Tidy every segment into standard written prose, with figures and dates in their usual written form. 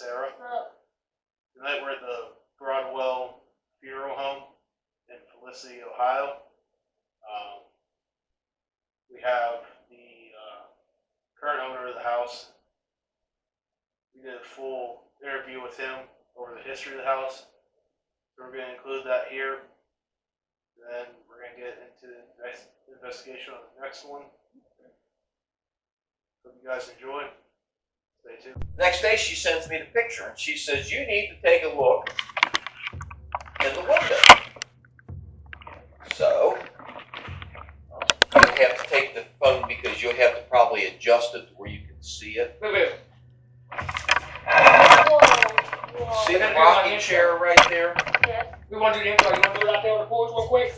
Sarah. Tonight we're at the Broadwell Funeral Home in Felicity, Ohio. We have the current owner of the house. We did a full interview with him over the history of the house. So we're going to include that here. Then we're going to get into the next investigation on the next one. Hope you guys enjoy. Stay tuned. Next day she sends me the picture and she says, you need to take a look in the window. So, you have to take the phone because you'll have to probably adjust it to where you can see it. See the rocking chair right there? Yes. We want to do the intro. You want to do it out there on the porch real quick?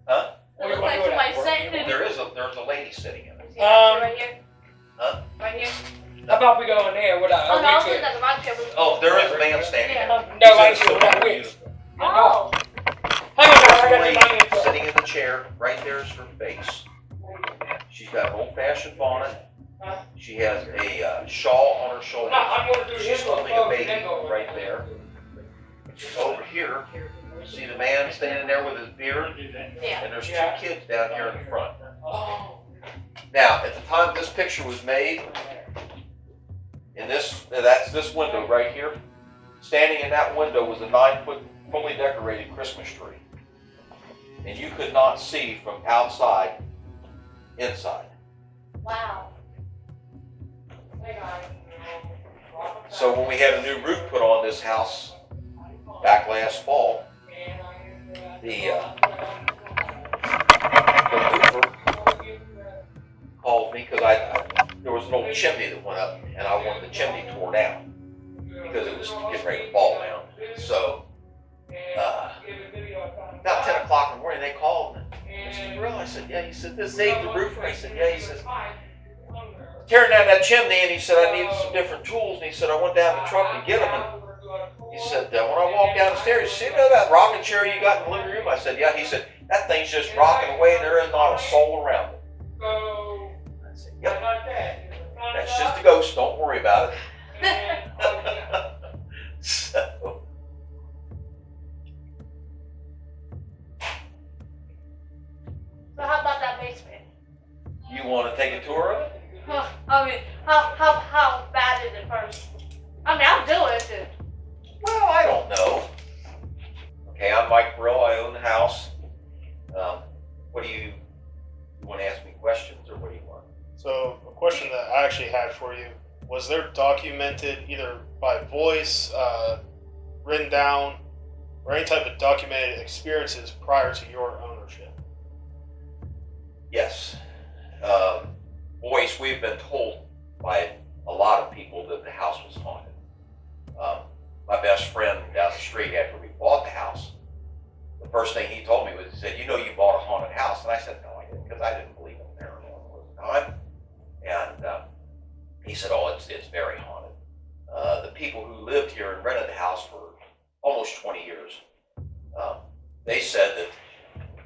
Huh? It looks like somebody's sitting. There's a lady sitting in it. Right here. Huh? Right here. How about we go in there with our Oh no, I was wheelchair? looking at the rock chair. Oh, there is a man standing there. No, I see with our wheels. Oh. Hang on, guys. I There's a got to lady do my sitting in the chair. Right there is her face. She's got an old-fashioned bonnet. She has a shawl on her shoulders. I'm going to do She's holding a baby right there. Over here, see the man standing there with his beard? Yeah. And there's two kids down here in the front. Oh. Now, at the time this picture was made, that's this window right here. Standing in that window was a 9-foot fully decorated Christmas tree. And you could not see from outside, inside. Wow. So when we had a new roof put on this house back last fall, the roofer called me because there was an old chimney that went up and I wanted the chimney tore down because it was getting ready to fall down. So about 10 o'clock in the morning they called and Mr. Grill, I said, yeah. He said, this is Dave the roofer. I said, yeah. He says, tearing down that chimney, and he said, I needed some different tools, and he said, I went down the truck to get them, and he said, when I walked down the stairs, he said, you know that rocking chair you got in the living room? I said, yeah. He said, that thing's just rocking away, and there is not a soul around it. I said, yep. That's just a ghost, don't worry about it. So. So how about that basement? You want to take a tour of it? I mean, how bad is it first? I mean, I'll do it. Well, I don't know. Okay, I'm Mike Brill. I own the house. What do you want to ask me questions, or what do you want? So a question that I actually had for you, was there documented either by voice, written down, or any type of documented experiences prior to your ownership? Yes. Voice, we've been told by a lot of people that the house was haunted. My best friend down the street, after we bought the house, the first thing he told me was, he said, you know you bought a haunted house. And I said, no, I didn't, because I didn't believe in paranormal at the time. And he said, oh, it's very haunted. The people who lived here and rented the house for almost 20 years, they said that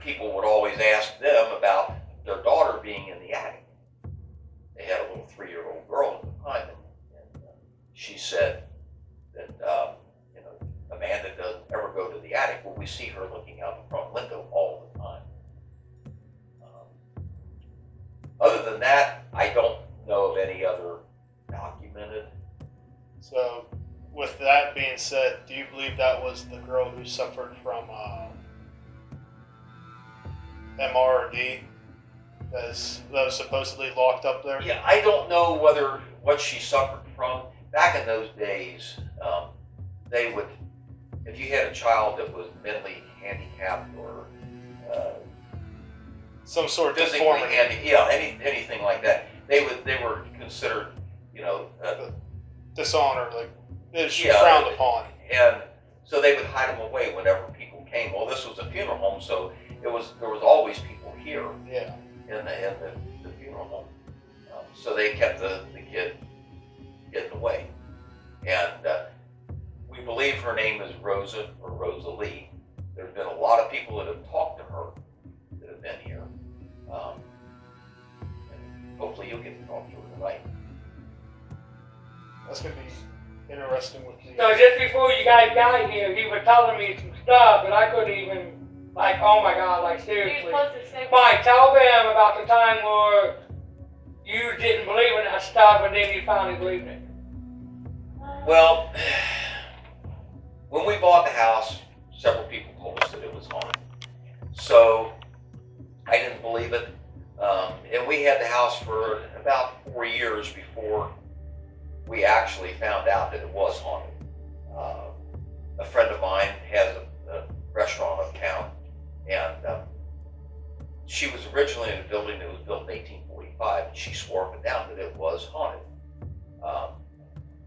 people would always ask them about their daughter being in the attic. They had a little 3-year-old girl at the time, and she said that Amanda doesn't ever go to the attic, but we see her looking out the front window all the time. Other than that, I don't know of any other documented. So with that being said, do you believe that was the girl who suffered from MRD that was supposedly locked up there? Yeah, I don't know what she suffered from. Back in those days, they would, if you had a child that was mentally handicapped or some sort of physically deformity. Anything like that, they were considered, Dishonor, like it was frowned upon. And so they would hide them away whenever people came. Well, this was a funeral home, so there was always people here. Yeah. In the funeral home. So they kept the kid hidden away. And we believe her name is Rosa or Rosalie. There's been a lot of people that have talked to her that have been here. And hopefully you'll get to talk to her tonight. That's going to be interesting with the. So just before you guys got here, he was telling me some stuff, but I couldn't even, like, oh my God, like You're seriously. supposed to say. Mike, tell them about the time where you didn't believe in that stuff and then you finally believed it. Well, when we bought the house, several people told us that it was haunted. So I didn't believe it. And we had the house for about 4 years before we actually found out that it was haunted. A friend of mine has a restaurant uptown, and she was originally in a building that was built in 1845, and she swore up and down that it was haunted.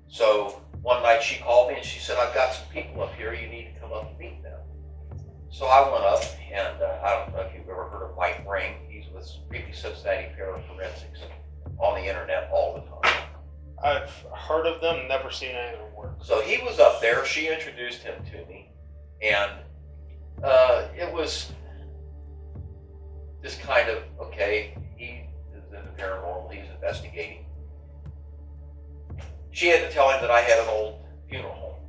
So one night she called me and she said, I've got some people up here, you need to come up and meet them. So I went up, and I don't know if you've ever heard of Mike Ring. He's with Creepy Cincinnati Paraforensics on the internet all the time. I've heard of them, never seen any of their work. So he was up there, she introduced him to me, and it was just kind of, okay, he is in the paranormal, he's investigating. She had to tell him that I had an old funeral home,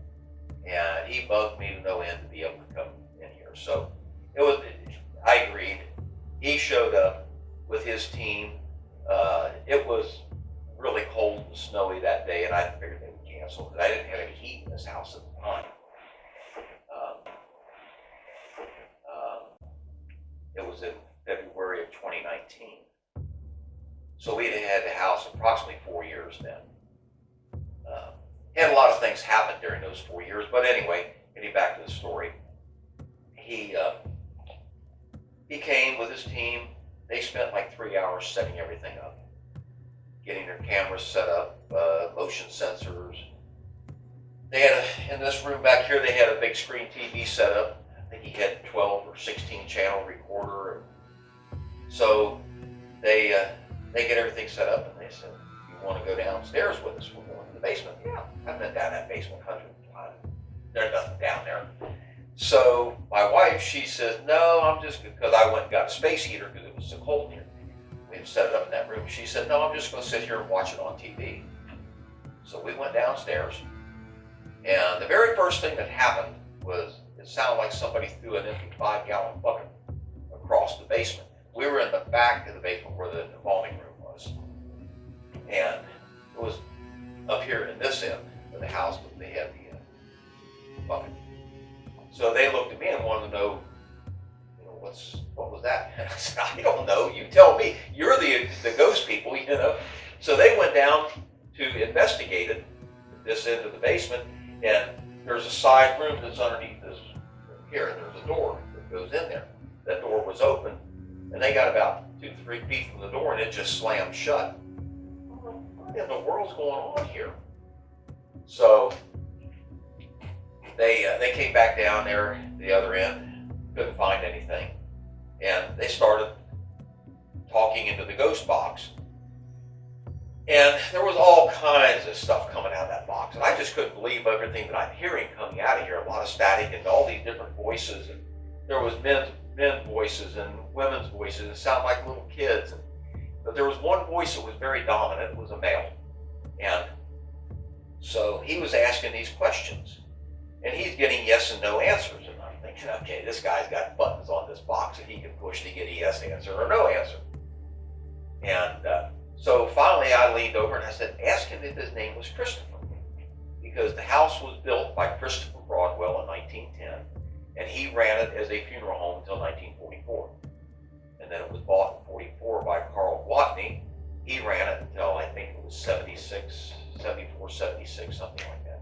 and he bugged me to no end to be able to come in here. So it was, I agreed. He showed up with his team. It was really cold and snowy that day, and I figured they would cancel because I didn't have any heat in this house at the time. It was in February of 2019. So we had the house approximately 4 years then. Had a lot of things happen during those 4 years, but anyway, getting back to the story, he came with his team. They spent like 3 hours setting everything up, getting their cameras set up, motion sensors. They had in this room back here, they had a big screen TV set up. I think he had 12 or 16 channel recorder. So they get everything set up, and they said, "You want to go downstairs with us? We're going to the basement." Yeah, I've been down that basement hundreds of times. There's nothing down there. So my wife, she says, "No, I'm just," because I went and got a space heater because it was so cold here. We had set it up in that room. She said, "No, I'm just going to sit here and watch it on TV." So we went downstairs, and the very first thing that happened was it sounded like somebody threw an empty 5-gallon bucket across the basement. We were in the back of the basement where the embalming room was, and it was up here in this end of the house that they had the bucket. So they looked at me and wanted to know, what was that? And I said, "I don't know. You tell me. You're the ghost people, you know." So they went down to investigate it, this end of the basement, and there's a side room that's underneath this here, and there's a door that goes in there. That door was open, and they got about 2 to 3 feet from the door, and it just slammed shut. What in the world's going on here? So they came back down there the other end, couldn't find anything, and they started talking into the ghost box. And there was all kinds of stuff coming out of that box, and I just couldn't believe everything that I'm hearing coming out of here. A lot of static and all these different voices, and there was men's voices and women's voices. It sounded like little kids, but there was one voice that was very dominant. It was a male, and so he was asking these questions, and he's getting yes and no answers. And I'm thinking, okay, this guy's got buttons on this box that he can push to get a yes answer or no answer. And so finally I leaned over and I said, "Ask him if his name was Christopher," because the house was built by Christopher Broadwell in 1910, and he ran it as a funeral home until 1944. And then it was bought in 44 by Carl Watney. He ran it until I think it was 76, 74, 76, something like that.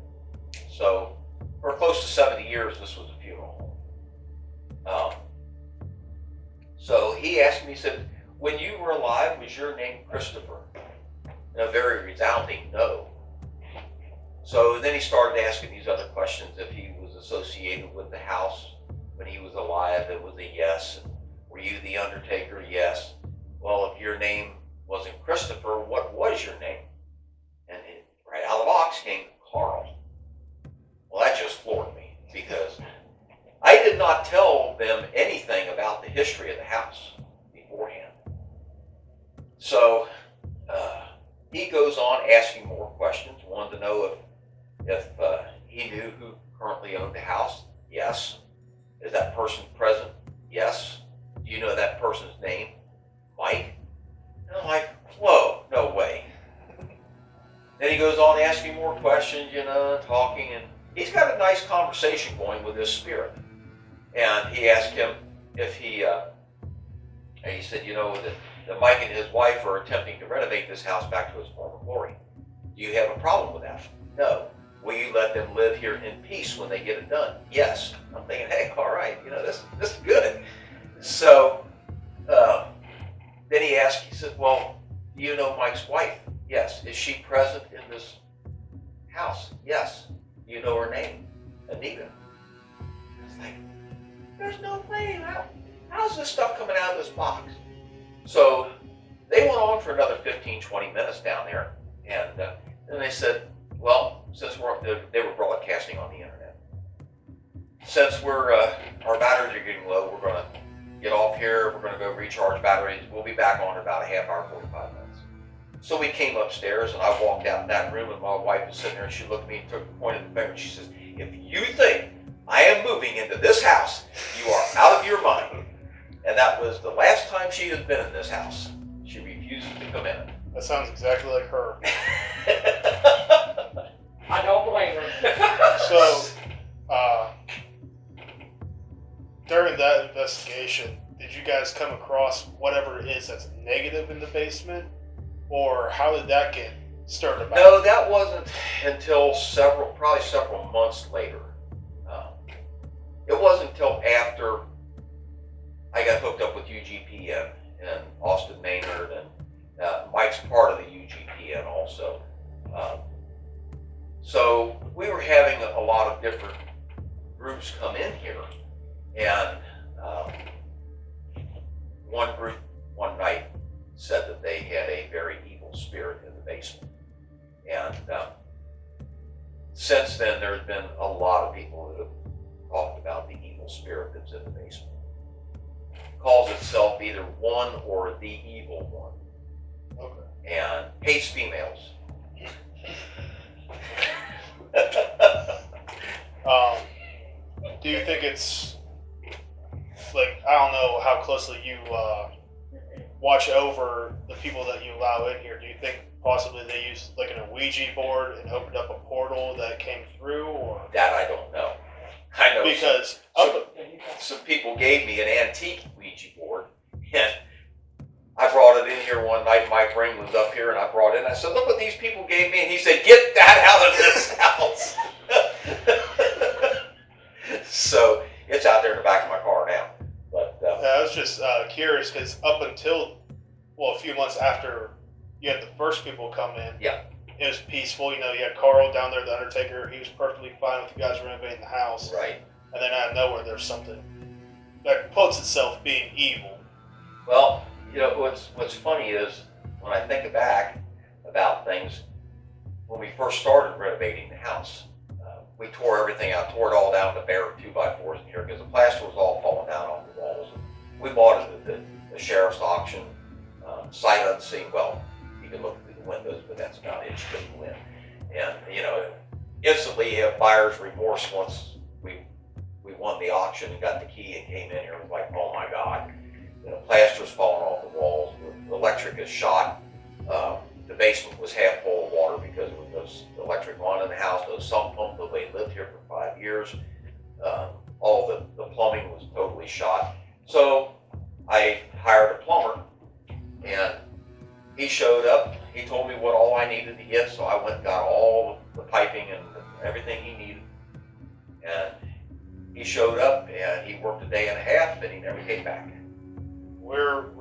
So for close to 70 years, this was a funeral home. So he asked me, he said, "When you were alive, was your name Christopher?" And a very resounding no. So then he started asking these other questions. If he was associated with the house when he was alive, it was a yes. Were you the undertaker? Yes. Well, if your name wasn't Christopher, what was your name? And right out of the box came Carl. Well, that just floored me because I did not tell them anything about the history of the house beforehand. So he goes on asking more questions, wanted to know if he knew who currently owned the house. Yes. Is that person present? Yes. Do you know that person's name? Mike? And I'm like, whoa, no way. Then he goes on asking more questions, talking, and he's got a nice conversation going with this spirit. And he asked him if and he said, that Mike and his wife are attempting to renovate this house back to its former glory. Do you have a problem with that? No. Will you let them live here in peace when they get it done? Yes. I'm thinking, hey, all right, this is good. So then he asked, he said, well, do you know Mike's wife? Yes. Is she present in this house? Yes. Do you know her name? Anita. I was like, there's no way. How's this stuff coming out of this box? So they went on for another 15, 20 minutes down there. And then they said, well, since they were broadcasting on the internet, since our batteries are getting low, we're going to get off here. We're going to go recharge batteries. We'll be back on in about a half hour, 45 minutes. So we came upstairs, and I walked out in that room, and my wife was sitting there, and she looked at me and took the point of the finger, and she says, if you think I am moving into this house, you are out of your mind. And that was the last time she has been in this house. She refuses to come in. That sounds exactly like her. I don't blame her. So, during that investigation, did you guys come across whatever it is that's negative in the basement? Or how did that get stirred about? No, that wasn't until probably several months later. It wasn't until after I got hooked up with UGPN and Austin Maynard, and Mike's part of the UGPN also. So we were having a lot of different groups come in here, and one group one night said that they had a very evil spirit in the basement. And since then, there's been a lot of people that have talked about the evil spirit that's in the basement. It calls itself either one or the evil one. Okay. And hates females. Do you think it's like, I don't know how closely you watch over the people that you allow in here? Do you think possibly they used like a Ouija board and opened up a portal that came through, or That I don't know. I know because some people gave me an antique Ouija board, and I brought it in here one night. Mike Ring was up here, and I brought it in. I said, look what these people gave me. And he said, get that out of this house. So it's out there in the back of my car now. But I was just curious because up until, a few months after you had the first people come in, Yeah. it was peaceful. You had Carl down there, the Undertaker. He was perfectly fine with you guys renovating the house. right. And then out of nowhere, there's something that puts itself being evil. Well, what's funny is when I think back about things, when we first started renovating the house, we tore everything out, tore it all down to bare 2x4s in here because the plaster was all falling down off the walls. We bought it at the sheriff's auction, sight unseen. Well, you can look through the windows, but that's about it. You couldn't go in. And, instantly you have buyer's remorse once we won the auction and got the key and came in here. It was like, oh my God. Plaster's falling off the walls. The electric is shot. The basement was half full of water because there was no electric on in the house, no sump pump. Nobody lived here for 5 years. All the plumbing was totally shot. So I hired a plumber, and he showed up. He told me what all I needed to get, so I went and got all the piping and everything he needed. And he showed up, and he worked a day and a half, and he never came back.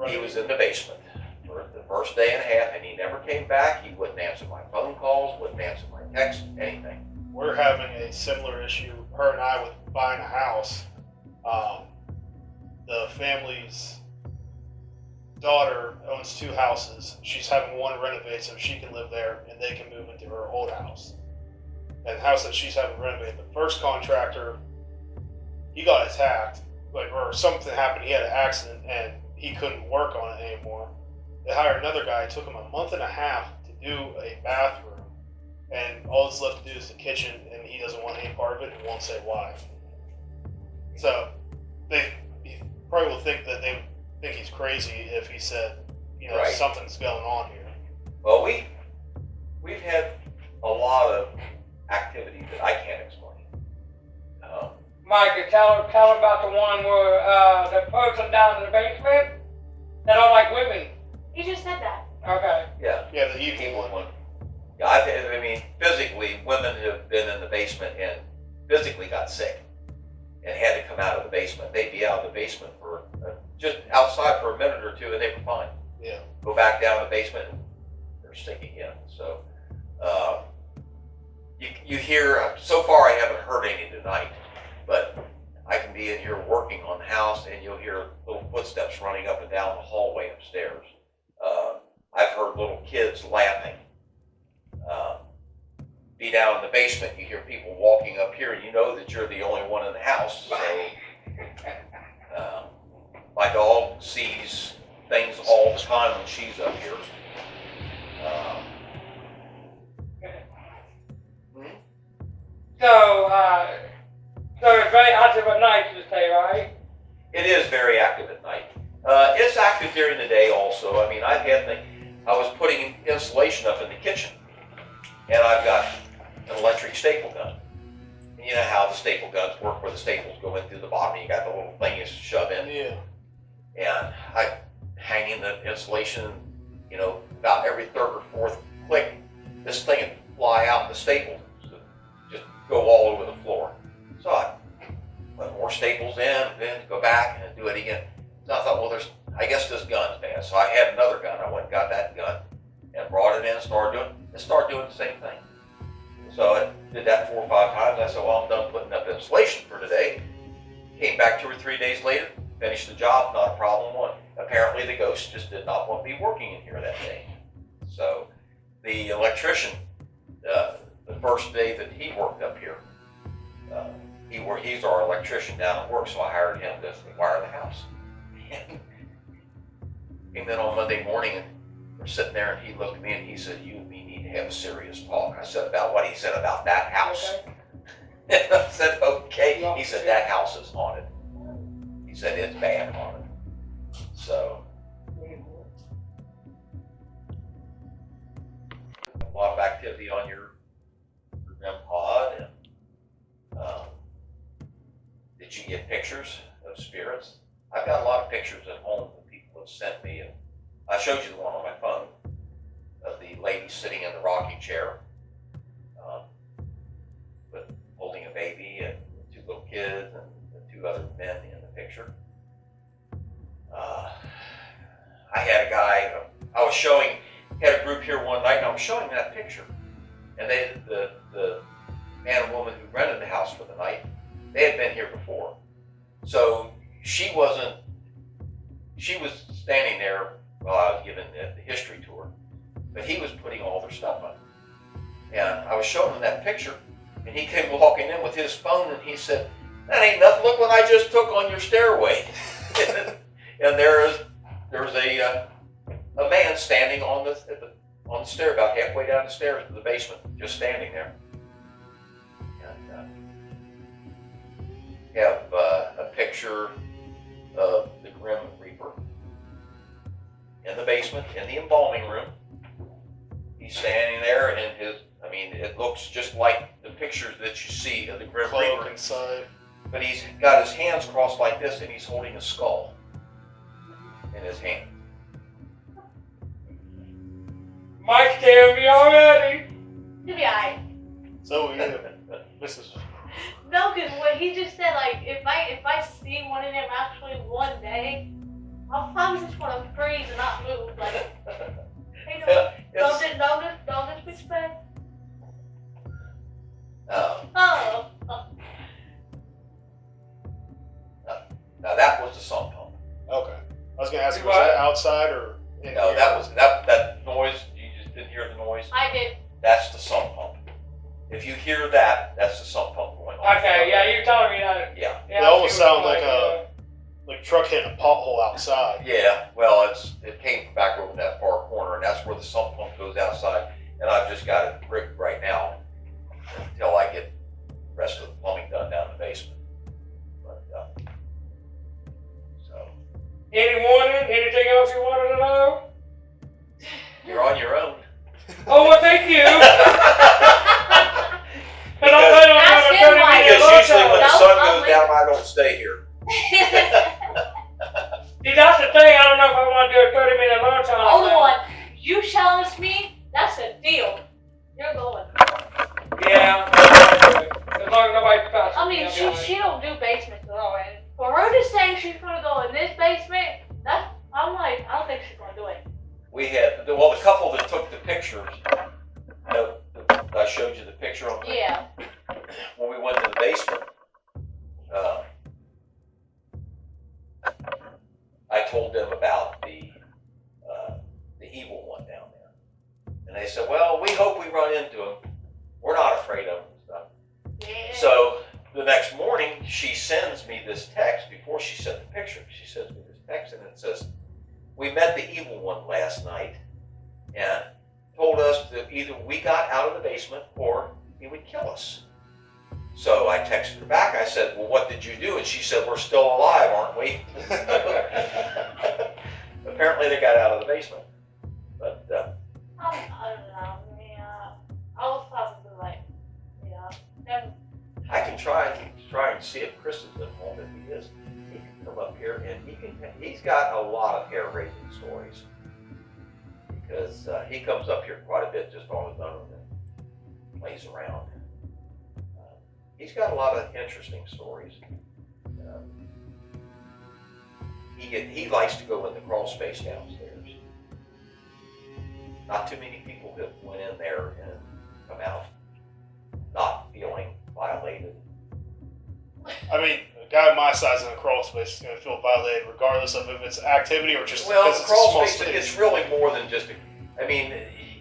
He was in the basement for the first day and a half, and he never came back. He wouldn't answer my phone calls, wouldn't answer my texts, anything. We're having a similar issue, her and I, with buying a house. The family's daughter owns 2 houses. She's having one renovated so she can live there and they can move into her old house. And the house that she's having renovated, the first contractor, he got attacked, or something happened. He had an accident and he couldn't work on it anymore. They hired another guy. It took him a month and a half to do a bathroom and all that's left to do is the kitchen, and he doesn't want any part of it and won't say why. So they probably will think that they would think he's crazy if he said, you know, Right. something's going on here. Well, we've had a lot of activity that I can't explain. Mike, tell about the one where the person down in the basement that don't like women. You just said that. Okay. Yeah. Yeah, the evil Evil one. one. Yeah, I mean, physically, women have been in the basement and physically got sick and had to come out of the basement. They'd be out of the basement for just outside for a minute or two, and they were fine. Yeah. Go back down the basement, and they're sick again. So, you hear. So far, I haven't heard any tonight, but I can be in here working on the house, and you'll hear little footsteps running up and down the hallway upstairs. I've heard little kids laughing. Be down in the basement, you hear people walking up here, and you know that you're the only one in the house. So, my dog sees things all the time when she's up here. So it's very active at night, you say, right? It is very active at night. It's active during the day also. I mean, I was putting insulation up in the kitchen, and I've got an electric staple gun. And you know how the staple guns work, where the staples go in through the bottom, and you got the little thing you shove in. Yeah. And I hang in the insulation, you know, about every third or fourth click, this thing would fly out, and the staples just go all over the floor. So I put more staples in, and then go back and do it again. So I thought, well, I guess this gun's bad. So I had another gun. I went and got that gun and brought it in and started doing the same thing. So I did that 4 or 5 times. I said, well, I'm done putting up insulation for today. Came back 2 or 3 days later, finished the job, not a problem one. Apparently the ghost just did not want me working in here that day. So the electrician, the first day that he worked up here, he's our electrician down at work, so I hired him to wire the house. Came in on Monday morning, and we're sitting there, and he looked at me and he said, "You and me need to have a serious talk." I said, "About what?" He said, "About that house." Okay. And I said, "Okay." He said, "That house is haunted." He said, "It's bad haunted." So a lot of activity on your REM pod. And did you get pictures of spirits? I've got a lot of pictures at home that people have sent me, and I showed you the one on my phone of the lady sitting in the rocking chair, with holding a baby and 2 little kids and the 2 other men in the picture. I had a guy, had a group here one night, and I was showing that picture, and the man and woman who rented the house for the night, they had been here before. So she was standing there while I was giving the history tour, but he was putting all their stuff on. And I was showing him that picture, and he came walking in with his phone, and he said, "That ain't nothing, look what I just took on your stairway." And there's a man standing on the stair, about halfway down the stairs to the basement, just standing there. And have a picture of the Grim Reaper in the basement, in the embalming room. He's standing there, and it looks just like the pictures that you see of the Grim Cloak Reaper. inside. But he's got his hands crossed like this, and he's holding a skull in his hand. Mike scared me already. You'll be alright. So this is No, because what he just said, like, if I see one of them actually one day, I'll probably just want to freeze and not move. Like, hey, don't disrespect. Oh. Now that was the sump pump. okay. I was gonna ask, was What? that outside or in No, here? that was that noise. You just didn't hear the noise. I did. That's the sump pump. If you hear that, that's the sump pump going on. Okay, yeah, you're telling me that. Yeah. Yeah, It I almost see what sounds like you're like truck hitting a pothole outside. Yeah. Well, it came from back over in that far corner, and that's where the sump pump goes outside. and I've just got it bricked right now until I get the rest of the plumbing done down in the basement. But, so. Anything else you wanted to know? You're on your own. Oh, well, thank you. And I'm Because- planning on Ask doing a him 30 why. minute Because usually when the No, sun I'll goes down, I don't stay here. See, that's the thing. I don't know if I want to do a 30-minute lunch on Hold on. You challenge me, that's a deal. You're going. Yeah. As long as nobody touches I mean, she don't do basements at all. And for her to say she's gonna go in this basement, I'm like, I don't think she's gonna do it. We had, well, the couple that took the pictures, I showed you the picture on the, Yeah. when we went to the basement, I told them about the evil one down there. And they said, well, we hope we run into him. We're not afraid of him and stuff. Yeah. So the next morning, she sends me this text before she sent the picture. She sends me this text and it says, we met the evil one last night and told us that either we got out of the basement or he would kill us. So I texted her back. I said, well, what did you do? And she said, we're still alive, aren't we? Apparently they got out of the basement. But I don't know. Yeah. I was probably like, yeah. Never. I can try and see if Chris is at home. If he is, he can come up here and he's got a lot of hair-raising stories. Because he comes up here quite a bit just on his own and plays around. He's got a lot of interesting stories. He likes to go in the crawl space downstairs. Not too many people have went in there and come out not feeling violated. I mean, a guy my size in a crawl space is going to feel violated regardless of if it's activity or just Well, because the it's a crawl small space, space. it's really more than just I mean,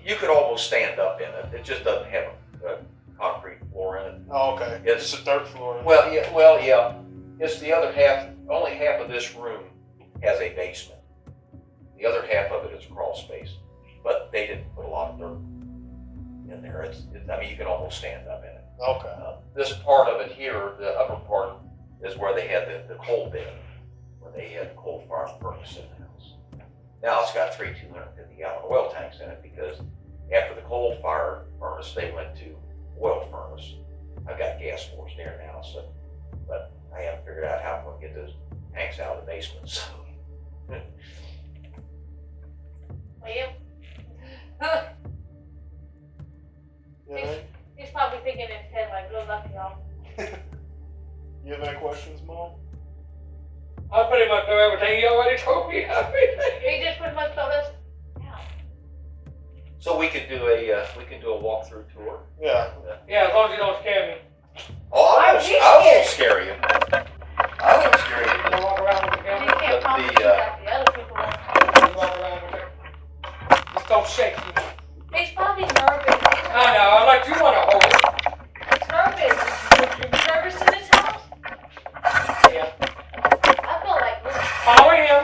you could almost stand up in it. It just doesn't have a concrete floor in it. Oh, okay. It's- It's a dirt floor. Well, yeah. It's the other half. Only half of this room has a basement. The other half of it is crawl space, but they didn't put a lot of dirt in there. I mean, you can almost stand up in it. Okay. This part of it here, the upper part, is where they had the coal bin, where they had the coal fire furnace in the house. Now it's got 3 250-gallon oil tanks in it because after the coal fire furnace, they went to oil furnace. I've got gas force there now, but I haven't figured out how I'm going to get those tanks out of the basement. So. Well, yeah. Yeah. He's probably thinking in his head, like, good luck, y'all. You have any questions, Mom? I pretty much know everything you already told me. He just pretty much told us, yeah. So we could do a walkthrough tour. Yeah. Yeah, as long as you don't scare me. Oh, Why I would you won't scare scare you. I won't scare you. You walk around with the And he camera. can't But promise the, you that the other people won't. You walk around with it. Just don't shake me. He's probably nervous. I know, like you want to hold it. He's nervous. He's nervous in this house? Yeah. I feel like we're Follow him.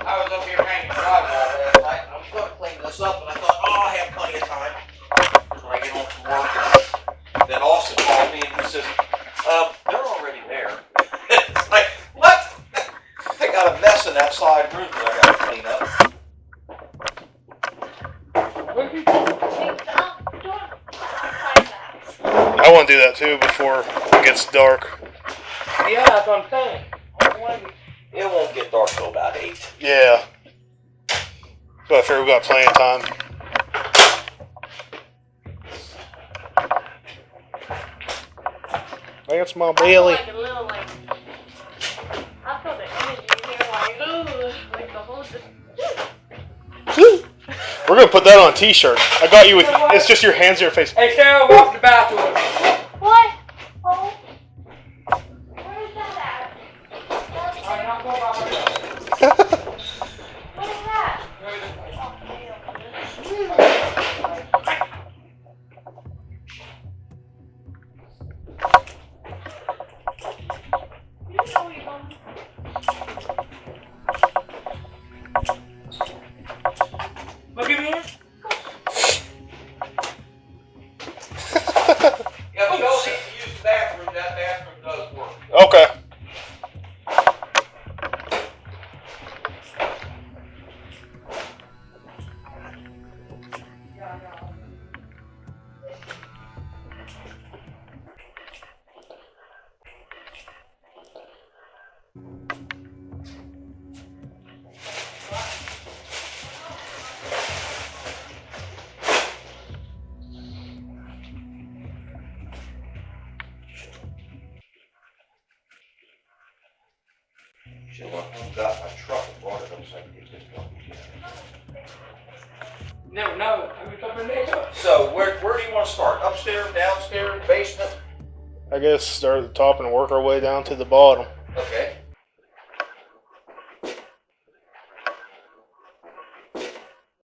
I was up here hanging drywall last night, and I was going to clean this up, and I thought, I have plenty of time when I get home from work. Then Austin called me, and he says, they're already there. It's like, what? I got a mess in that side room that I got to clean up. I want to do that too before it gets dark. Yeah, that's what I'm saying. It won't get dark till about 8. Yeah. But I figure we got plenty of time. That's my I feel Bailey. like a little like I feel the energy here like ooh like the whole We're gonna put that on a t-shirt. I got you with. It's just your hands in your face. Hey, Sarah, walk to the bathroom. What? Oh. Where is that I'm at? not going by myself. What is that? You know you're going. Should have went home, got my truck and brought it up so I could get this garbage in. Never know. Who's up in there? So where do you want to start? Upstairs, downstairs, basement? I guess start at the top and work our way down to the bottom. Okay.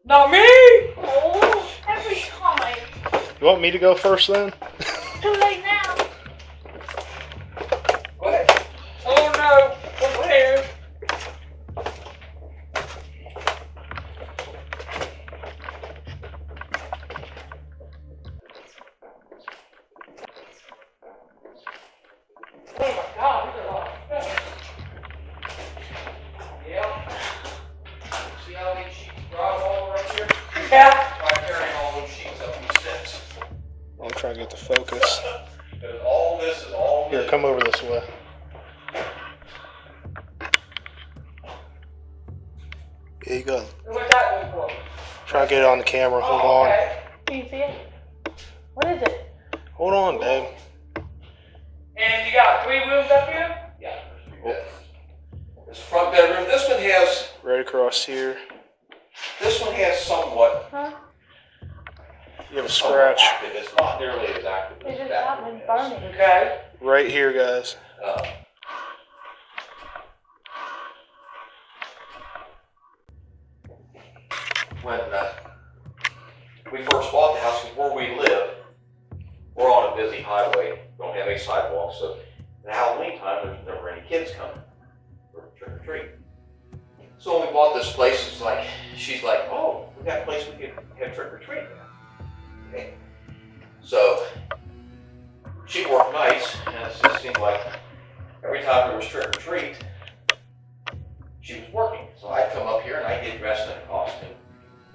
Not me! Oh, every time. You want me to go first then? Too late now. Go ahead. Oh no! Over here. Oh my God, look at all that stuff. Yeah. See how these sheets drywall right here? Yeah. Try carrying all those sheets up these steps. I'm trying to get the focus. Because all this is all Here, new. come over this way. Here you go. What's that one for? Try to get it on the camera. Hold Oh, on. okay. Do you see it? What is it? Hold on, babe. And you got 3 rooms up here? Yeah. This front bedroom, this one has Right across here. somewhat. Huh? You have a scratch. Active. It's not nearly as active It as just that happened one is. burning. Okay. Right here, guys. When we first bought the house, because where we live, we're on a busy highway, don't have any sidewalks, so at Halloween time, there's never any kids coming for trick or treat. So when we bought this place, it's like, she's like, oh, we got a place we can have trick or treat. Okay. So she worked nights, and it just seemed like every time there was trick or treat, she was working. So I'd come up here and I'd get dressed in a costume,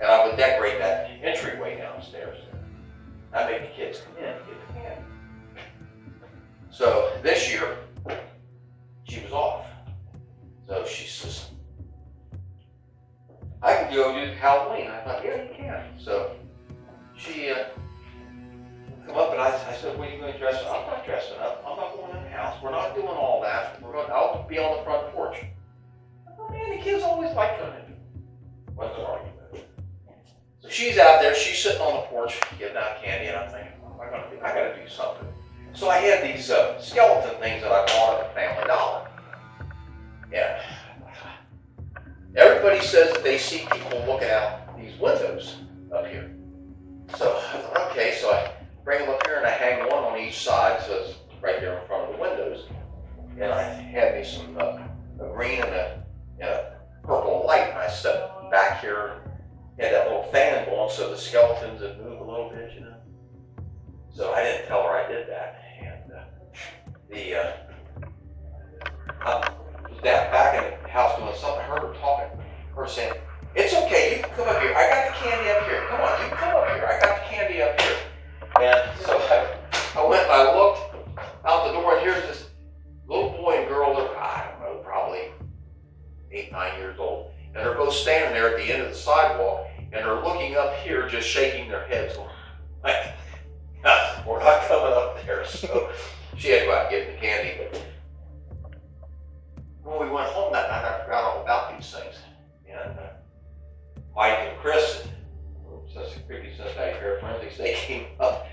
and I would decorate that entryway downstairs. I'd make the kids come in and get the candy. So this year, she was off. So she says, I can go do Halloween. I thought, yeah, you can. So she come up and I said, what are you going to dress up? I'm not dressing up. I'm not going in the house. We're not doing all that. I'll be on the front porch. I thought, man, the kids always like coming in. What's the argument? So she's out there. She's sitting on the porch giving out candy, and I'm thinking, what am I going to do? I got to do something. So I had these skeleton things that I bought at the Family Dollar. Yeah. Everybody says that they see people looking out these windows up here. So I thought, okay, so I bring them up here and I hang one on each side, so it's right there in front of the windows. And I had me some a green and a purple light, and I stepped back here and had that little fan going so the skeletons would move a little bit, you know. So I didn't tell her I did that. And I was back in the house doing something. I heard her talking. Her saying, it's okay, you can come up here. I got the candy up here. Come on, you can come up here. I got the candy up here. And so I went and I looked out the door, and here's this little boy and girl. They're, I don't know, probably 8, 9 years old. And they're both standing there at the end of the sidewalk, and they're looking up here, just shaking their heads, going, we're not coming up there. So she had to go out and get the candy. But when we went home that night, I forgot all about these things. And Mike and Chris, such a creepy Cincinnati pair of friends, they came up.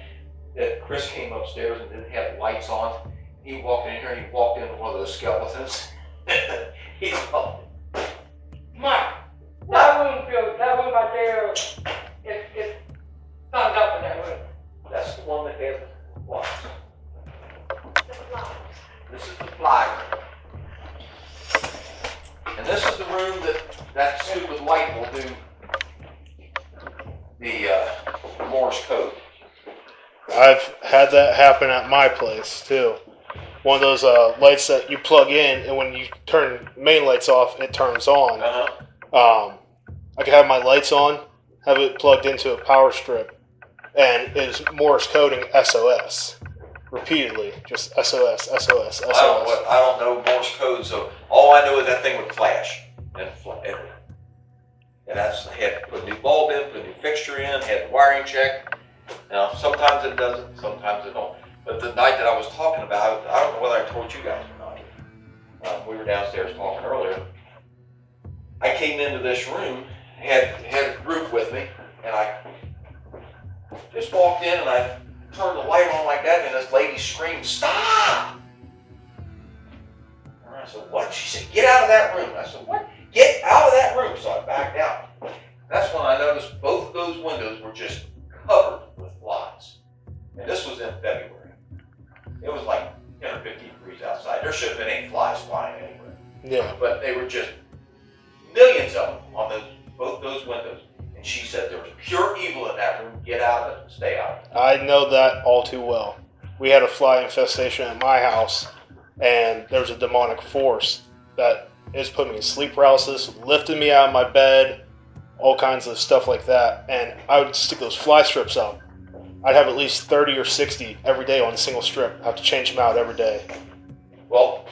Chris came upstairs and didn't have lights on. He walked in here and he walked into one of those skeletons. He thought, Mike, that room right there, it's thumbed up in that room. that's the one that has lights. The flowers. This is the fly room. And this is the room that stupid light will do the Morse code. I've had that happen at my place too. One of those lights that you plug in, and when you turn main lights off, it turns on. I could have my lights on, have it plugged into a power strip, and it is Morse coding SOS repeatedly, just SOS, SOS, SOS. I don't know Morse code, so all I know is that thing would flash and that's, I had to put a new bulb in, put a new fixture in, had the wiring checked. Now, sometimes it doesn't, sometimes it don't. But the night that I was talking about, I don't know whether I told you guys or not. we were downstairs talking earlier. I came into this room, had a group with me, and I just walked in and I turned the light on like that, and this lady screamed, "Stop!" And I said, "What?" She said, "Get out of that room." I said, "What? Get out of that room." So I backed out. That's when I noticed both of those windows were just covered with flies. And this was in February. It was like 10 or 15 degrees outside. There should have been any flies flying anywhere. Yeah. But they were just millions of them on both those windows. And she said there was pure evil in that room. Get out of it and stay out of it. I know that all too well. We had a fly infestation at my house, and there was a demonic force that is putting me in sleep paralysis, lifting me out of my bed, all kinds of stuff like that. And I would stick those fly strips out. I'd have at least 30 or 60 every day on a single strip. I have to change them out every day. Well,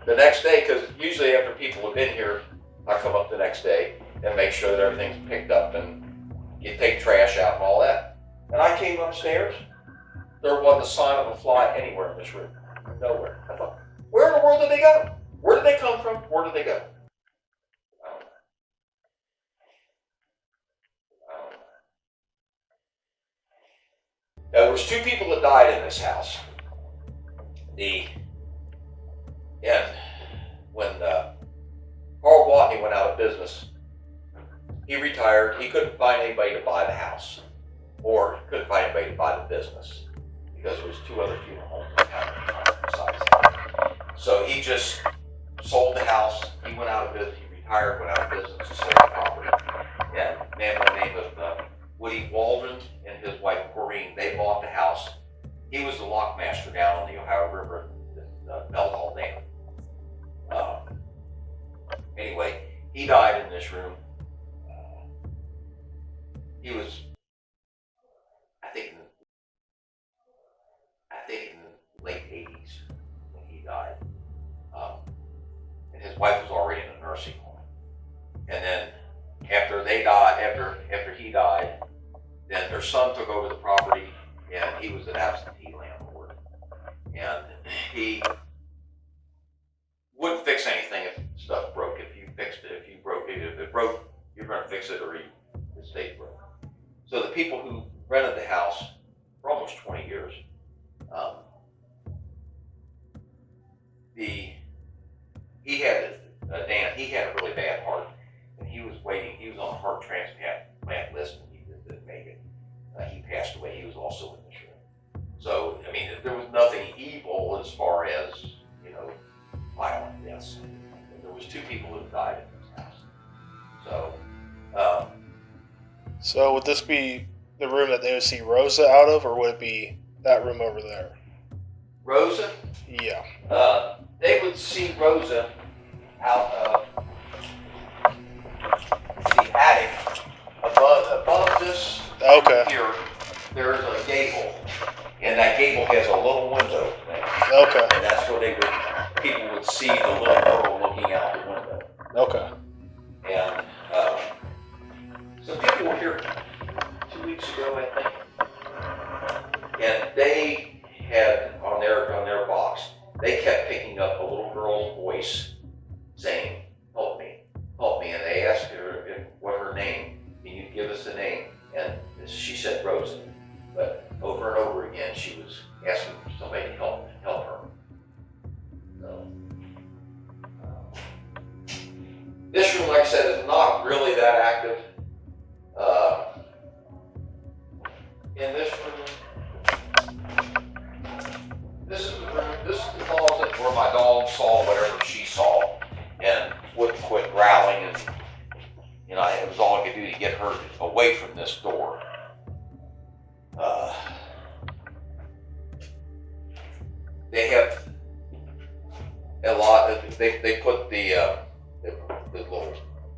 the next day, because usually after people have been here, I come up the next day and make sure that everything's picked up and you take trash out and all that. And I came upstairs, there wasn't a sign of a fly anywhere in this room. Nowhere. I thought, where in the world did they go? Where did they come from? Where did they go? I don't know. There was 2 people that died in this house. And when Carl Watney went out of business, he retired. He couldn't find anybody to buy the house, or couldn't find anybody to buy the business, because there was 2 other funeral homes in town besides him. So he just sold the house. He went out of business. He retired, went out of business, and sold the property. And a man by the name of Woody Waldron and his wife Corrine, they bought the house. He was the lockmaster down on the Ohio River at Meldal Dam. Anyway, he died in this room. He was, I think in the late 80s when he died. And his wife was already in a nursing home. And then after he died, then their son took over the property, and he was an absentee landlord. And he wouldn't fix anything if stuff broke. If you fixed it, if it broke, you're going to fix it, or it stayed broke. So the people who rented the house for almost 20 years, he had a really bad heart, and he was on a heart transplant list, and he didn't make it. He passed away. He was also in this room. So, I mean, there was nothing evil as far as, violent deaths. There was 2 people who died in this house. So, So would this be the room that they would see Rosa out of, or would it be that room over there? Rosa, Yeah. they would see Rosa out of the attic above this. Okay. Here, there's a gable, and that gable has a little window there. Okay. And that's where people would see the little girl looking out the window. Okay. And some people were here 2 weeks ago, I think, and they had on their box, they kept picking up a little girl's voice saying, help me, and they asked her what her name, can you give us a name? And she said Rosa, but over and over again she was asking somebody to help her. So, this room, like I said, is not really that active. In this room, this is the closet where my dog saw whatever she saw and wouldn't quit growling, and it was all I could do to get her away from this door. They have a lot of, they put the little,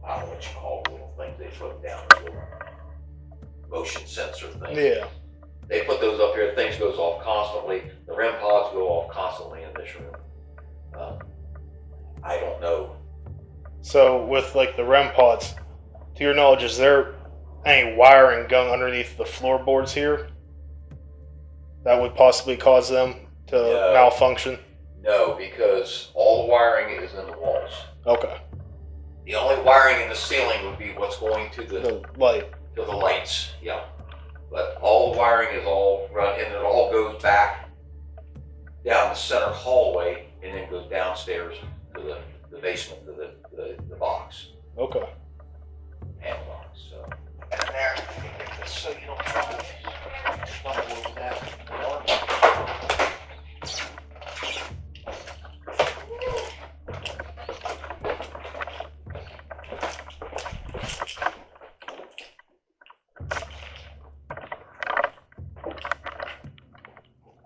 I don't know what you call the little things they put down, the little motion sensor thing. Yeah. They put those up here, things goes off constantly. The REM pods go off constantly in this room. I don't know. So with like the REM pods, to your knowledge, is there any wiring going underneath the floorboards here that would possibly cause them to malfunction? No, because all the wiring is in the walls. Okay. The only wiring in the ceiling would be what's going to The light. to the lights. Yeah. But all the wiring is all run, and it all goes back down the center hallway, and then goes downstairs to the basement, to the box, Okay. panel box. So, and there, so you don't have to stumble over that.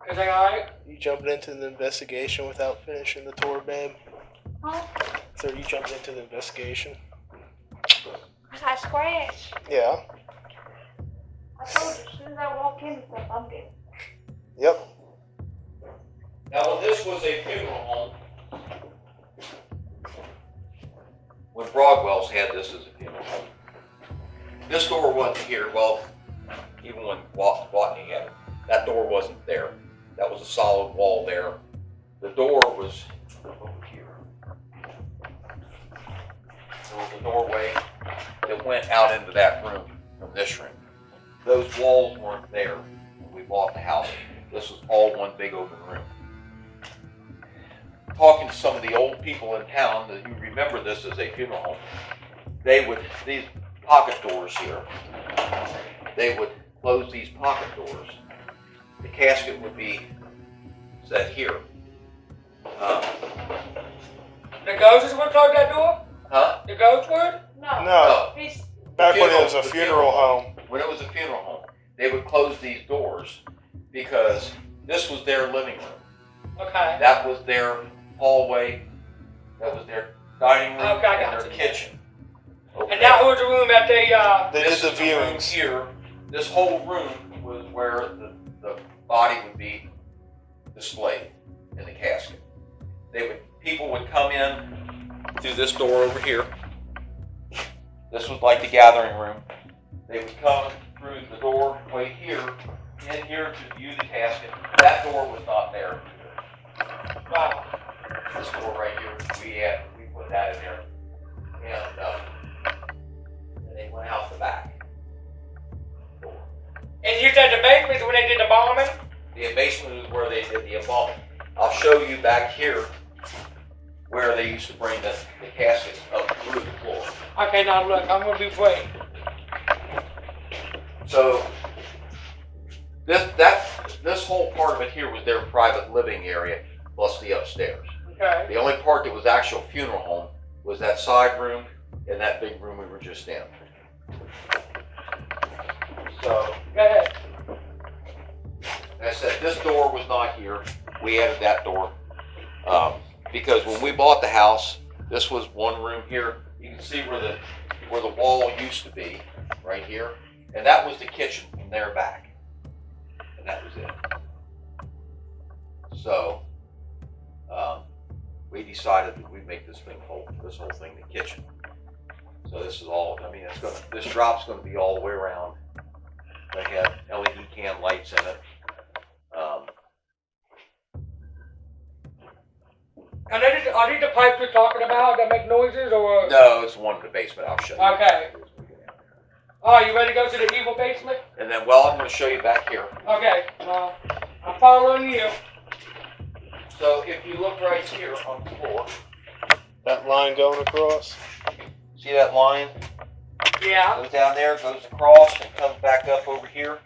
Everything alright? You jumping into the investigation without finishing the tour, babe? Huh? So you jumped into the investigation? I got scratched. Yeah. I told you, as soon as I walk in, stuff, I'm good. Yep. Now, when this was a funeral home, when Broadwell's had this as a funeral home, this door wasn't here. Well, even when Watney had it, that door wasn't there. That was a solid wall there. The door was over here. There was a doorway that went out into that room from this room. Those walls weren't there when we bought the house. This was all one big open room. Talking to some of the old people in town that you remember this as a funeral home, they would, these pocket doors here, they would close these pocket doors. The casket would be set here. The ghosts would close that door? Huh? The ghosts would? No. No. He's, Back when it Funeral- was a the funeral home. When it was a funeral home, they would close these doors because this was their living room. Okay. That was their hallway. That was their dining room Okay, I and got their you. kitchen. Okay. And that was the room that they, They did This the is room viewings. here. This whole room was where the body would be displayed in the casket. People would come in through this door over here. This was like the gathering room. They would come through the doorway here, in here to view the casket. That door was not there. wow. This door right here, we put that in there. And they went out the back door. And you said the basement when they did the bombing? The basement is where they did the embalming. I'll show you back here where they used to bring the caskets up through the floor. Okay, now look, I'm gonna be waiting. So this whole part of it here was their private living area plus the upstairs. Okay. The only part that was actual funeral home was that side room and that big room we were just in. So, Go ahead. like I said, this door was not here. We added that door. Because when we bought the house, this was one room here. You can see where the wall used to be, right here. And that was the kitchen from there back. And that was it. So, we decided that we'd make this whole thing the kitchen. So this is all, I mean, this drop's gonna be all the way around. They have LED can lights in it. Are these the pipes you're talking about that make noises or? No, it's one in the basement. I'll show you. Okay. Oh, you ready to go to the evil basement? And then, well, I'm going to show you back here. Okay. I'm following you. So if you look right here on the floor, That line going across? see that line? Yeah. Goes down there, goes across, and comes back up over here.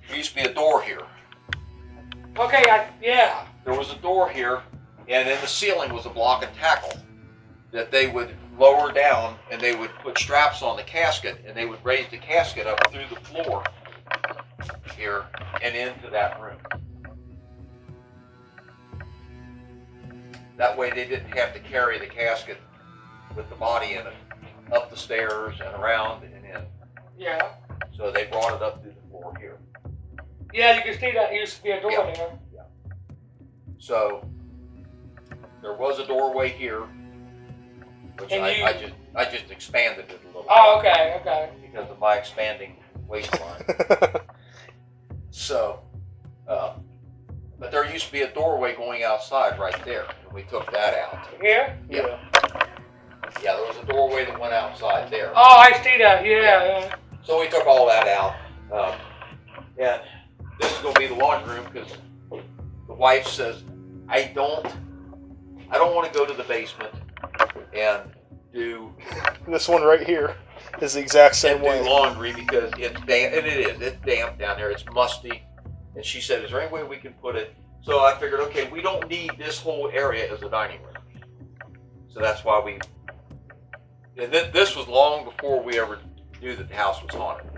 There used to be a door here. Okay. Yeah. There was a door here, and in the ceiling was a block and tackle that they would lower down, and they would put straps on the casket, and they would raise the casket up through the floor here and into that room. That way they didn't have to carry the casket with the body in it up the stairs and around and in. Yeah. So they brought it up through the floor here. Yeah, you can see that used to be a door Yeah. there. So there was a doorway here, which And I just expanded it a little Oh, okay, okay. because of my expanding waistline. So But there used to be a doorway going outside right there, and we took that out. Here? Yeah. Yeah, there was a doorway that went outside there. Oh, I see that. Yeah. So we took all that out. And this is going to be the laundry room because the wife says, I don't want to go to the basement and do This one right here is the exact same way. laundry because it's damp, and it is. It's damp down there. It's musty. And she said, is there any way we can put it? So I figured, okay, we don't need this whole area as a dining room. So that's why we, and this was long before we ever knew that the house was haunted.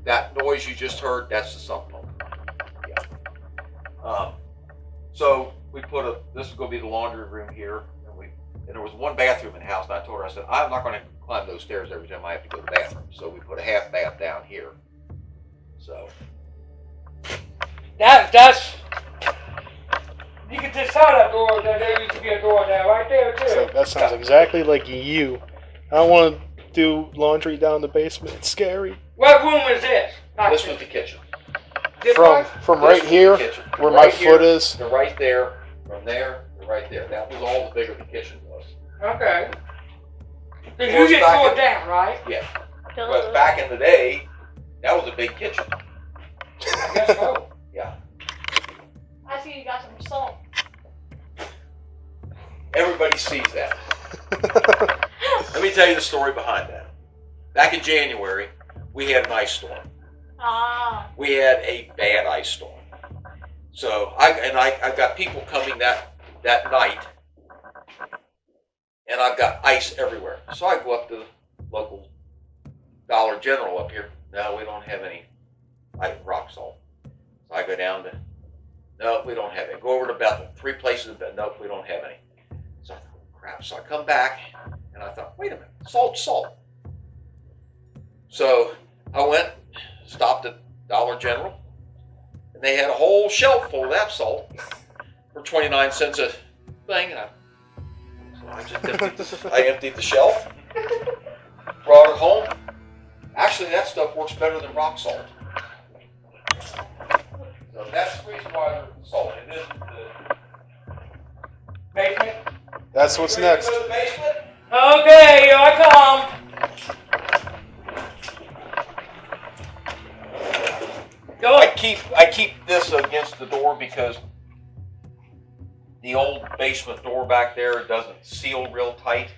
That noise you just heard, that's the sump pump. Yeah. So we this is going to be the laundry room here. And there was one bathroom in the house, and I told her, I said, I'm not going to climb those stairs every time I have to go to the bathroom. So we put a half bath down here. So. That's. You can just tell that door that there used to be a door there, right there too. So that sounds exactly like you. I don't want to do laundry down the basement. It's scary. What room is this? This was the kitchen. This one? From right here, where my foot is. They're right there. From there, they're right there. That was all the bigger the kitchen was. Okay. So you just tore it down, right? Yeah. But back in the day, that was a big kitchen. I guess so. Yeah. I see you got some salt. Everybody sees that. Let me tell you the story behind that. Back in January, we had an ice storm. Ah. We had a bad ice storm. So I've got people coming that night, and I've got ice everywhere. So I go up to the local Dollar General up here. No, we don't have any rock salt. So I go down to, no, we don't have it. Go over to Bethel. 3 places, but nope, we don't have any. So I thought, crap. So I come back, and I thought, wait a minute, salt. So I went, stopped at Dollar General, and they had a whole shelf full of that salt for 29 cents a thing. And I emptied the shelf, brought it home. Actually, that stuff works better than rock salt. So that's the reason why the salt. It isn't the Basement? That's what's Ready to next. go to the basement? Okay, here I come. Go I on. keep this against the door because the old basement door back there doesn't seal real tight.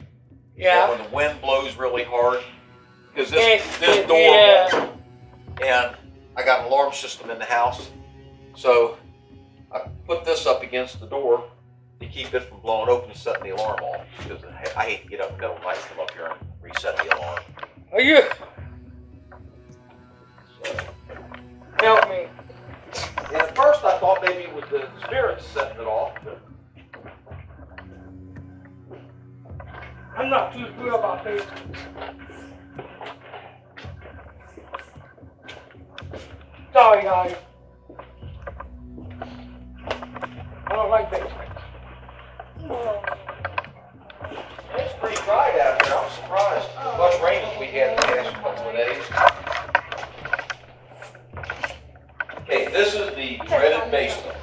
Yeah. When the wind blows really hard, because This door yeah. won't. And I got an alarm system in the house, so I put this up against the door to keep it from blowing open and setting the alarm off. Because I hate to get up in the middle of the night and come up here and reset the alarm. Are you? So. Help me. And at first I thought maybe it was the spirits setting it off, but I'm not too sure about this. Sorry, guys. I don't like basement. it's pretty dry down here. I'm surprised. As much rain as we had the past couple of days. Okay, this is the dreaded basement.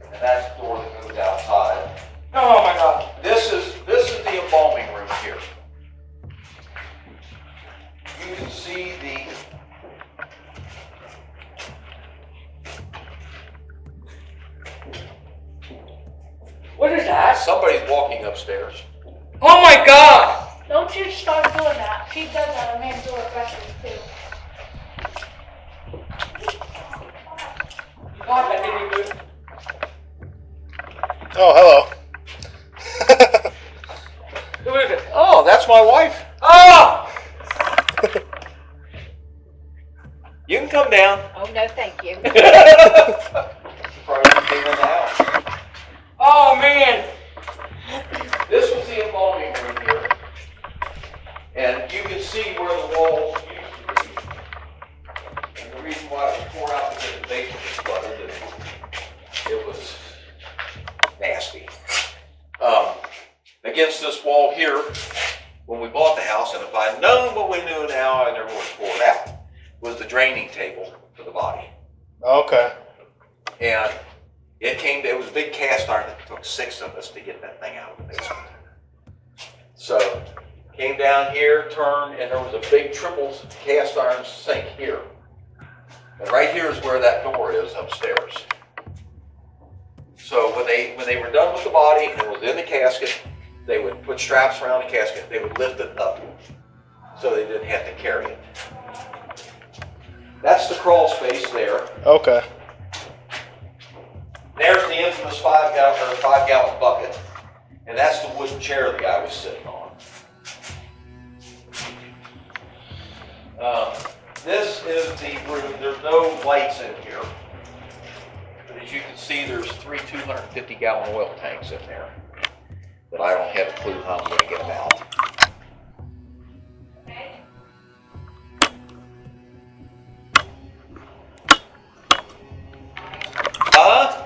And that's the door that goes outside. Oh my God. This is the embalming room here. You can see the What is that? somebody's walking upstairs. Oh my God. Don't you start doing that. She does that. A man do it breakfast too. God, that didn't even do. Oh, hello. Who is it? Oh, that's my wife. Oh! You can come down. Oh, no, thank you. Probably came in the house. Oh man. This was the embalming room here. And you can see where the walls used to be. And the reason why it was torn out because the basement was flooded and it was nasty. Against this wall here when we bought the house, and if I'd known what we knew now, I never would have pulled it out, was the draining table for the body. Okay. And it was a big cast iron that took 6 of us to get that thing out of the basement. So, came down here, turned, and there was a big triple cast iron sink here. And right here is where that door is upstairs. So when they were done with the body and it was in the casket, they would put straps around the casket. They would lift it up so they didn't have to carry it. That's the crawl space there. Okay. There's the infamous 5-gallon bucket, and that's the wooden chair the guy was sitting on. This is the room. There's no lights in here, but as you can see, there's 3 250-gallon oil tanks in there that I don't have a clue how I'm going to get them out. Huh?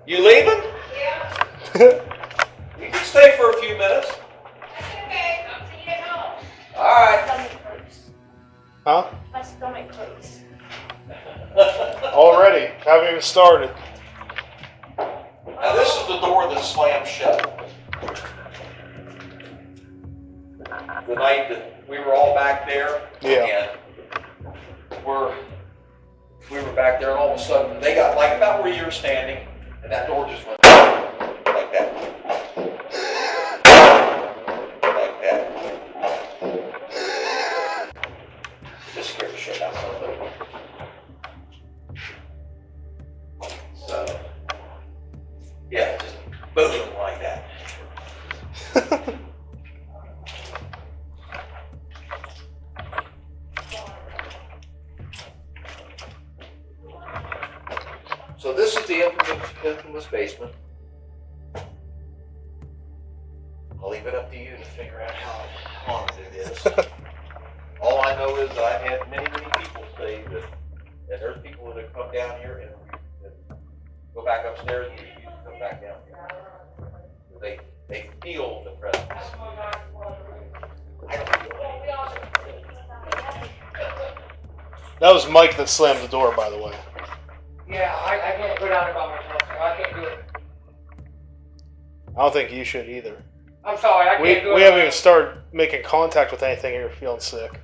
You leaving? Yeah. You can stay for a few minutes. That's okay. I'll see you at home. All right. Stomach hurts. Huh? My stomach hurts. Already. Haven't even started. Now this is the door that slams shut. The night that we were all back there, Yeah. and we were back there, and all of a sudden they got like about where you were standing, and that door just went like that, like that. Just scared the shit out of me. So, yeah, just boom like that. So this is the infamous basement. I'll leave it up to you to figure out how haunted it is. All I know is that I've had many people say that, and there's people that have come down here and go back upstairs and refuse to come back down here. They feel the presence. I don't feel anything. That was Mike that slammed the door, by the way. Yeah, I can't go down there by myself, so I can't do it. I don't think you should either. I'm sorry, I can't do it. We haven't even started making contact with anything and you're feeling sick.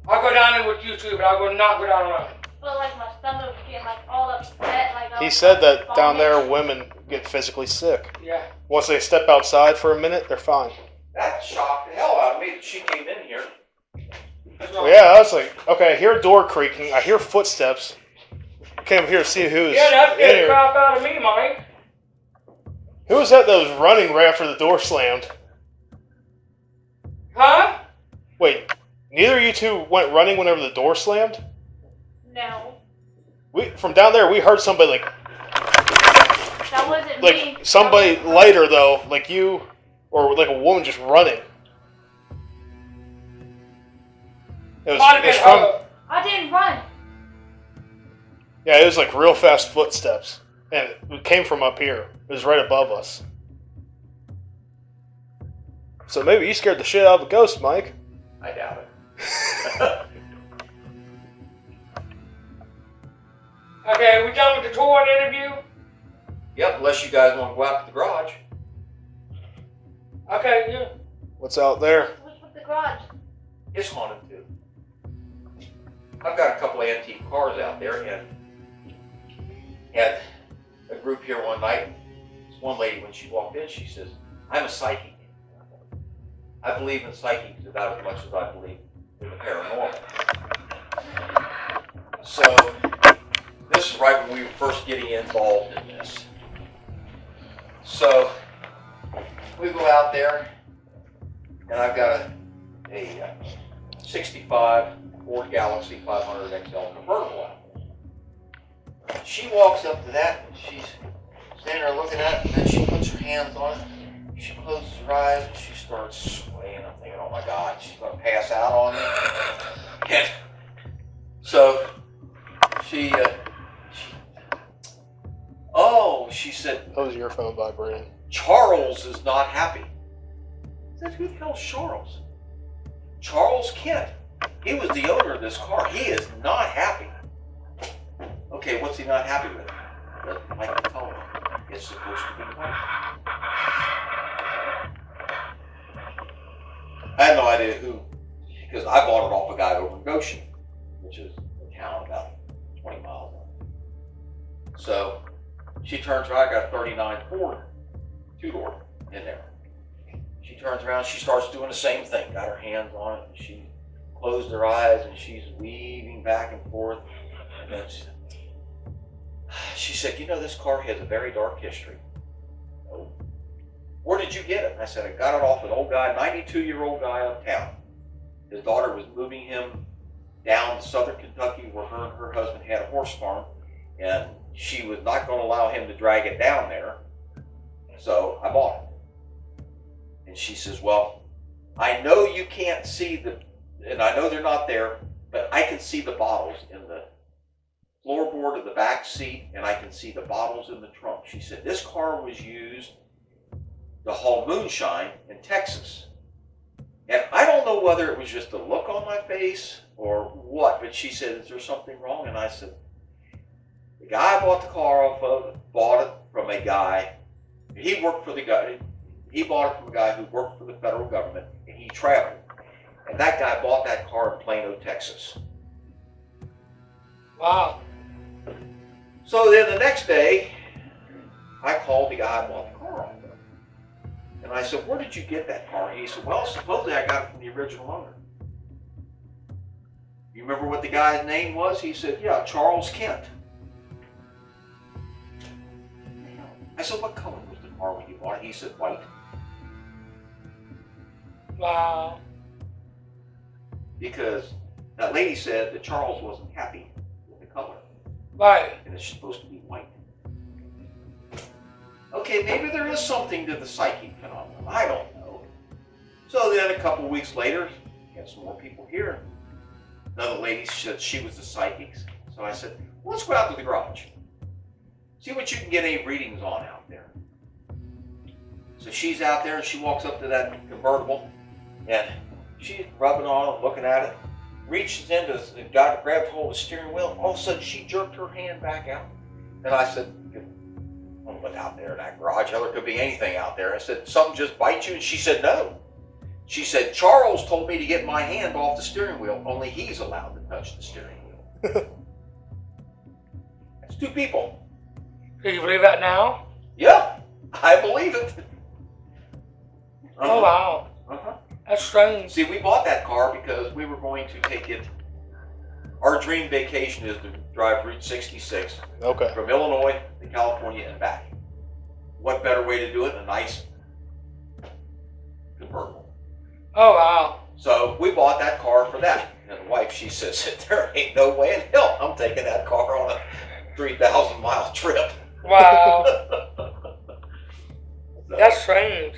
I'll go down there with you too, but I will not go down alone. But like my stomach was getting like all upset. Like I He was, said like, that down there vomiting. women get physically sick. Yeah. Once they step outside for a minute, they're fine. That shocked the hell out of me that she came in here. Well, yeah, I was like, okay, I hear a door creaking, I hear footsteps. I came up here to see who's Yeah, that in scared the here. crap out of me, Mike. Who was that was running right after the door slammed? Huh? Wait, neither of you two went running whenever the door slammed? No, From down there, we heard somebody that wasn't me. like somebody That was- later though, like you, or like a woman just running. It was, Might have it was been from, her. I didn't run. yeah, it was like real fast footsteps, and it came from up here. It was right above us. So maybe you scared the shit out of a ghost, Mike. I doubt it. Okay, we done with the tour and interview? Yep, unless you guys want to go out to the garage. Okay, yeah. What's out there? What's with the garage? It's haunted too. I've got a couple of antique cars out there, and had a group here one night. This one lady, when she walked in, she says, "I'm a psychic. I believe in psychics about as much as I believe in the paranormal." So this is right when we were first getting involved in this. So we go out there, and I've got a 65 Ford Galaxy 500 XL convertible out there. She walks up to that, and she's standing there looking at it, and then she puts her hands on it. She closes her eyes, and she starts swaying. I'm thinking, oh my God, she's going to pass out on me. And so she said, That was your phone vibrating. Charles is not happy. I said, who the hell's Charles? Charles Kent. He was the owner of this car. He is not happy. Okay, what's he not happy with? Doesn't like the color. It's supposed to be white. I had no idea who, because I bought it off a guy over in Goshen, which is a town about 20 miles away. So she turns around, I got a 39 Ford, 2-door in there. She turns around, she starts doing the same thing, got her hands on it, and she closed her eyes and she's weaving back and forth. And then she said, you know, this car has a very dark history. Oh. Where did you get it? I said, I got it off an old guy, 92-year-old guy uptown. His daughter was moving him down to southern Kentucky where her and her husband had a horse farm, and she was not going to allow him to drag it down there. So I bought it. And she says, well, I know you can't see the, and I know they're not there, but I can see the bottles in the floorboard of the back seat, and I can see the bottles in the trunk. She said, this car was used to haul moonshine in Texas. And I don't know whether it was just the look on my face or what, but she said, is there something wrong? And I said, the guy I bought the car off of bought it from a guy, he worked for the guy, he bought it from a guy who worked for the federal government, and he traveled. And that guy bought that car in Plano, Texas. Wow. So then the next day, I called the guy I bought the car off of. And I said, where did you get that car? He said, well, supposedly I got it from the original owner. You remember what the guy's name was? He said, yeah, Charles Kent. I said, what color was the car when you bought it? He said, white. Wow. Because that lady said that Charles wasn't happy with the color. Right. And it's supposed to be white. Okay, maybe there is something to the psychic phenomenon. I don't know. So then a couple of weeks later, we had some more people here. Another lady said she was the psychic. So I said, well, let's go out to the garage. See what you can get any readings on out there. So she's out there and she walks up to that convertible and she's rubbing on it, looking at it, reaches in to grab hold of the steering wheel. All of a sudden she jerked her hand back out. And I said, look out there in that garage. Hell, there could be anything out there. I said, something just bite you? And she said, no. She said, Charles told me to get my hand off the steering wheel. Only he's allowed to touch the steering wheel. That's 2 people. Do you believe that now? Yeah, I believe it. Oh, wow. Uh-huh. That's strange. See, we bought that car because we were going to take it. Our dream vacation is to drive Route 66 Okay. from Illinois to California and back. What better way to do it than a nice convertible? Oh, wow. So we bought that car for that. And the wife, she says, there ain't no way in hell I'm taking that car on a 3,000-mile trip. Wow. So, That's strange.